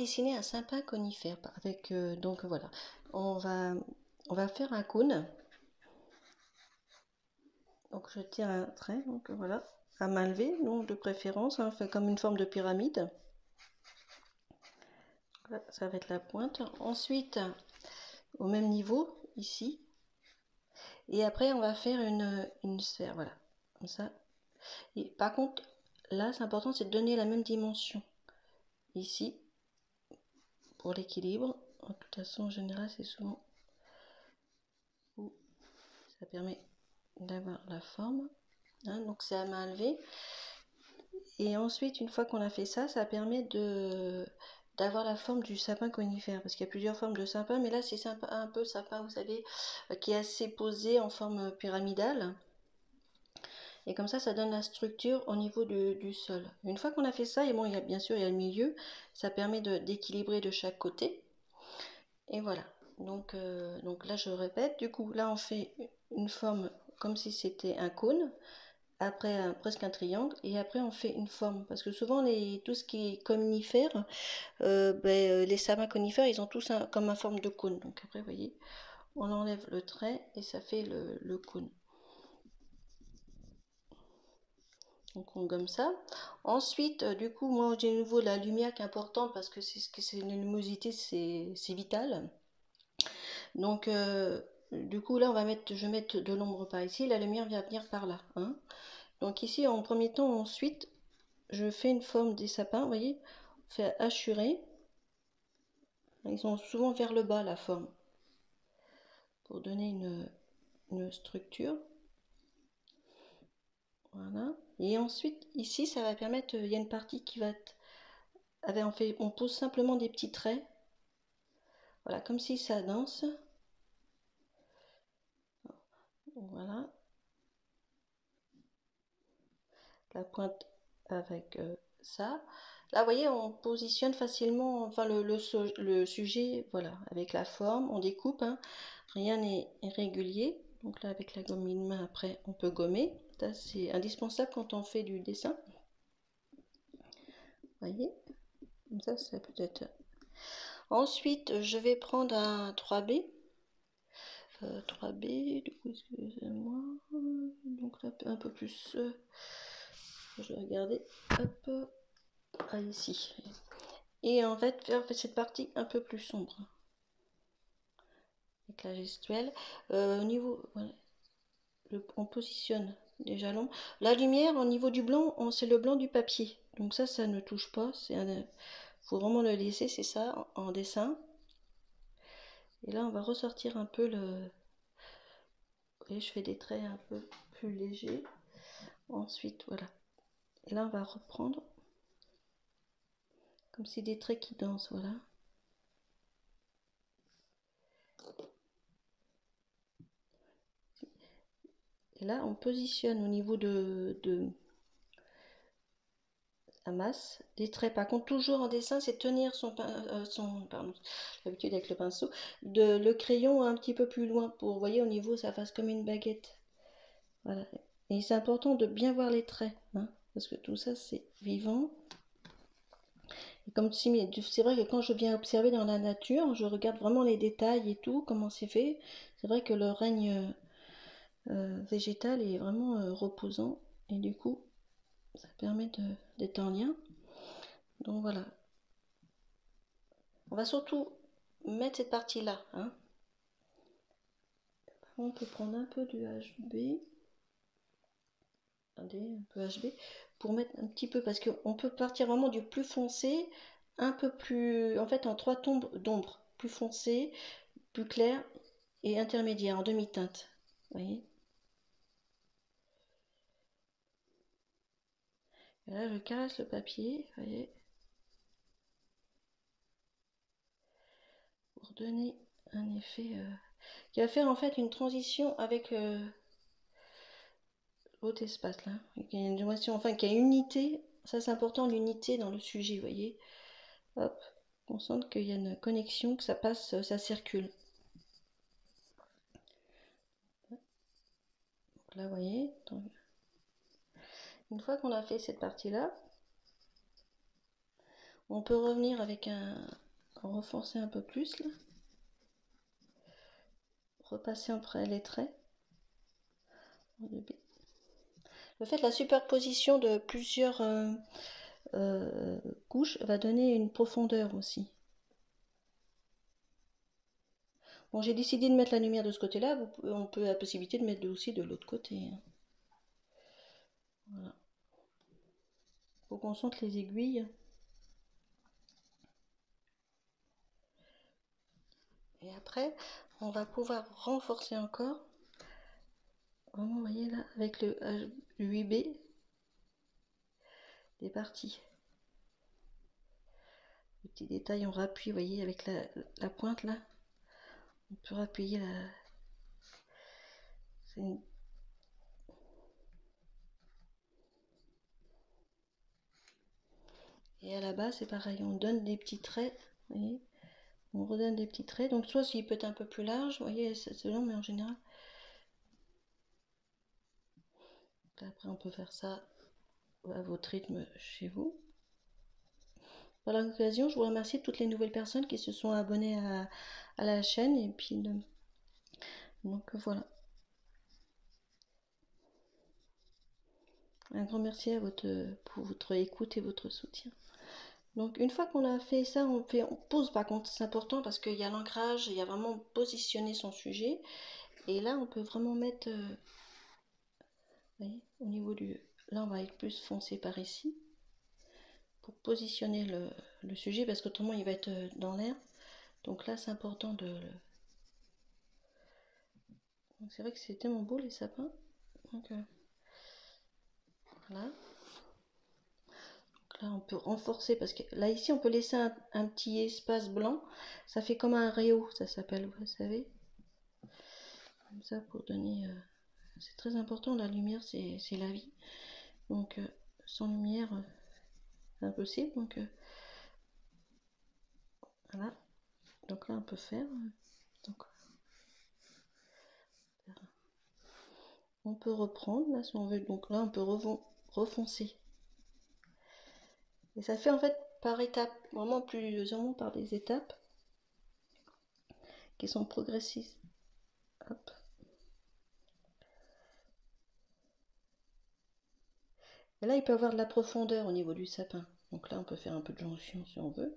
dessiner un sapin conifère avec donc voilà, on va faire un cône. Donc je tire un trait, donc voilà, à main levée, donc de préférence, on fait comme une forme de pyramide. Là, ça va être la pointe. Ensuite, au même niveau, ici. Et après, on va faire une sphère, voilà, comme ça. Et par contre, là, c'est important, c'est de donner la même dimension. Ici, pour l'équilibre. De toute façon, en général, c'est souvent où ça permet d'avoir la forme. Hein, donc c'est à main levée. Et ensuite, une fois qu'on a fait ça, ça permet d'avoir la forme du sapin conifère, parce qu'il y a plusieurs formes de sapin, mais là c'est un peu sapin, vous savez, qui est assez posé en forme pyramidale. Et comme ça donne la structure au niveau du sol. Une fois qu'on a fait ça, et bon, bien sûr il y a le milieu, ça permet d'équilibrer de chaque côté. Et voilà. Donc là je répète, du coup là on fait une forme comme si c'était un cône. Après presque un triangle, et après on fait une forme, parce que souvent tout ce qui est conifère, les sapins conifères, ils ont tous comme une forme de cône. Donc après, vous voyez, on enlève le trait et ça fait le cône. Donc on gomme ça. Ensuite, du coup, moi j'ai de nouveau la lumière qui est importante, parce que c'est une luminosité, c'est vital. Donc du coup là je vais mettre de l'ombre par ici, la lumière vient venir par là. Hein. Donc ici en premier temps, ensuite je fais une forme des sapins, vous voyez, on fait hachurer. Ils sont souvent vers le bas la forme, pour donner une structure. Voilà. Et ensuite ici ça va permettre, il y a une partie qui va être, on pose simplement des petits traits. Voilà, comme si ça danse. Voilà. La pointe avec ça. Là, vous voyez, on positionne facilement, enfin le sujet, voilà, avec la forme, on découpe, hein. Rien n'est irrégulier. Donc là, avec la gomme une main, après, on peut gommer. Ça, c'est indispensable quand on fait du dessin. Vous voyez, comme ça peut être. Ensuite, je vais prendre un 3B. 3B, du coup, excusez-moi. Donc là, un peu plus. Je vais regarder. Hop. Ah, ici. Et en fait, faire cette partie un peu plus sombre. Avec la gestuelle. Au niveau. Voilà, on positionne déjà l'ombre. La lumière, au niveau du blanc, c'est le blanc du papier. Donc ça ne touche pas. Faut vraiment le laisser, c'est ça, en dessin. Et là, on va ressortir un peu le. Vous voyez, je fais des traits un peu plus légers. Ensuite, voilà. Et là, on va reprendre. Comme si des traits qui dansent, voilà. Et là, on positionne au niveau de la masse des traits. Par contre, toujours en dessin, c'est tenir pardon, l'habitude avec le pinceau, le crayon un petit peu plus loin pour, vous voyez, au niveau, ça fasse comme une baguette. Voilà. Et c'est important de bien voir les traits, hein, parce que tout ça, c'est vivant. Et comme c'est vrai que quand je viens observer dans la nature, je regarde vraiment les détails et tout, comment c'est fait. C'est vrai que le règne végétal est vraiment reposant, et du coup, ça permet d'être en lien. Donc voilà. On va surtout mettre cette partie-là. Hein. On peut prendre un peu du HB. Attendez, un peu HB. Pour mettre un petit peu, parce qu'on peut partir vraiment du plus foncé, un peu plus, en fait en 3 tons d'ombre. Plus foncé, plus clair et intermédiaire, en demi-teinte. Vous voyez. Et là, je caresse le papier, vous voyez. Pour donner un effet qui va faire en fait une transition avec l'autre espace là. Il y a une dimension, enfin qu'il y a une unité, ça c'est important, l'unité dans le sujet, vous voyez. Hop, on sent qu'il y a une connexion, que ça passe, ça circule. Donc là, vous voyez, une fois qu'on a fait cette partie là, On peut revenir avec renforcer un peu plus là. Repasser après les traits. Le fait, la superposition de plusieurs couches va donner une profondeur aussi. Bon, j'ai décidé de mettre la lumière de ce côté-là. On peut la possibilité de mettre aussi de l'autre côté. Voilà. Faut qu'on sente les aiguilles. Et après, on va pouvoir renforcer encore. Vraiment, vous voyez là, avec le 8B, des parties. Les petits détails, on rappuie, vous voyez, avec la pointe là. On peut appuyer la... Et à la base, c'est pareil, on donne des petits traits, vous voyez, on redonne des petits traits. Donc soit s'il peut être un peu plus large, vous voyez, c'est long, mais en général. Après, on peut faire ça à votre rythme chez vous. Par l'occasion, je vous remercie toutes les nouvelles personnes qui se sont abonnées à la chaîne. Et puis, donc voilà. Un grand merci pour votre écoute et votre soutien. Donc une fois qu'on a fait ça, on pose. Par contre, c'est important parce qu'il y a l'ancrage, il y a vraiment positionner son sujet. Et là, on peut vraiment mettre, vous voyez, au niveau du... Là, on va être plus foncé par ici pour positionner le sujet parce qu'autrement, il va être dans l'air. Donc là, c'est important de... C'est vrai que c'était mon beau les sapins. Donc voilà. Donc là, on peut renforcer parce que là, ici, on peut laisser un petit espace blanc. Ça fait comme un réo, ça s'appelle, vous savez. Comme ça, pour donner... c'est très important, la lumière, c'est la vie. Donc, sans lumière, c'est impossible. Donc, voilà. Donc là, on peut faire... donc, on peut reprendre, là, si on veut. Donc là, on peut refoncer. Et ça fait en fait par étapes, vraiment plusieurs par des étapes qui sont progressives. Hop. Et là, il peut y avoir de la profondeur au niveau du sapin. Donc là, on peut faire un peu de jonction si on veut.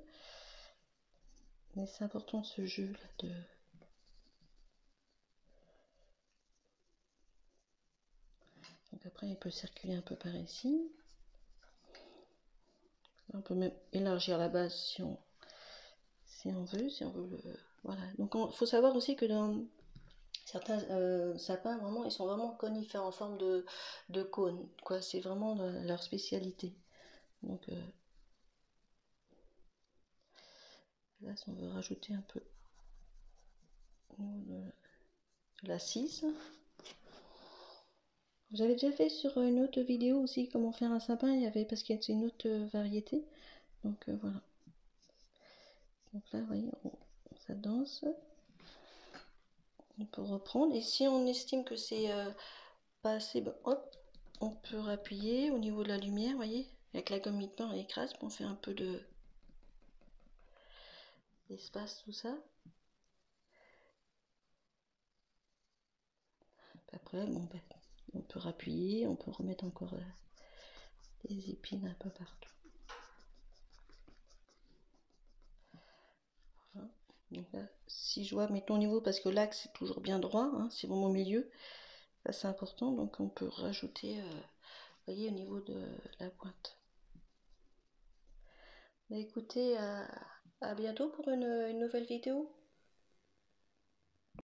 Mais c'est important ce jeu-là de... Donc après, il peut circuler un peu par ici. On peut même élargir la base si on veut. Voilà. Donc il faut savoir aussi que dans certains sapins, vraiment, ils sont vraiment conifères en forme de cône. Quoi, c'est vraiment leur spécialité. Donc là, si on veut rajouter un peu de l'assise. J'avais déjà fait sur une autre vidéo aussi comment faire un sapin, il y avait parce qu'il y a une autre variété. Donc voilà. Donc là, vous voyez, ça danse. On peut reprendre. Et si on estime que c'est pas assez, ben, hop, on peut appuyer au niveau de la lumière, vous voyez, avec la gomme mi-temps, on écrase pour faire un peu d'espace, tout ça. Après, bon, ben, on peut rappuyer, on peut remettre encore des épines un peu partout. Voilà. Donc là, si je vois, mettons au niveau, parce que l'axe c'est toujours bien droit, hein, c'est vraiment au milieu, ça c'est important, donc on peut rajouter, vous voyez, au niveau de la pointe. Bah, écoutez, à bientôt pour une nouvelle vidéo.